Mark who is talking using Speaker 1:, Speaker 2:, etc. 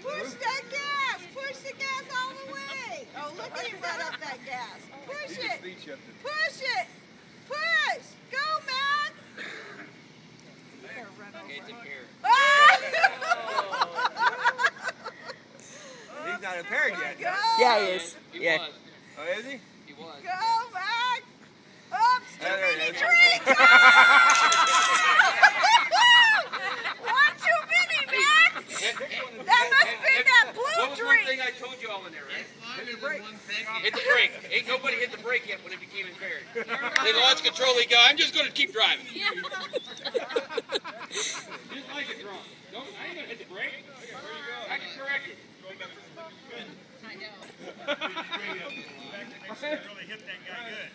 Speaker 1: Push that gas! Push the gas all the way! Oh, look at him run up that gas. Push it! Push it! Push! Go, Max!
Speaker 2: Okay, it's impaired.
Speaker 3: He's not impaired yet.
Speaker 1: Go!
Speaker 4: Yeah, he is.
Speaker 2: He
Speaker 4: Yeah.
Speaker 2: was.
Speaker 3: Oh, is he?
Speaker 2: He was.
Speaker 1: Go, Max! Oops! Too
Speaker 3: There it
Speaker 1: many
Speaker 3: is.
Speaker 1: drinks! One too many, Max! That must have been that
Speaker 2: What
Speaker 1: blue
Speaker 2: was one
Speaker 1: drink!
Speaker 2: thing I told you all in there, right?
Speaker 3: Hit the brake.
Speaker 2: Hit the brake. Ain't nobody hit the brake yet when it became impaired. They lost control. They go, I'm just going to keep driving. Just like it drunk. No, I ain't going to hit the brake. I can correct it.
Speaker 5: I know.
Speaker 6: Really hit that guy good.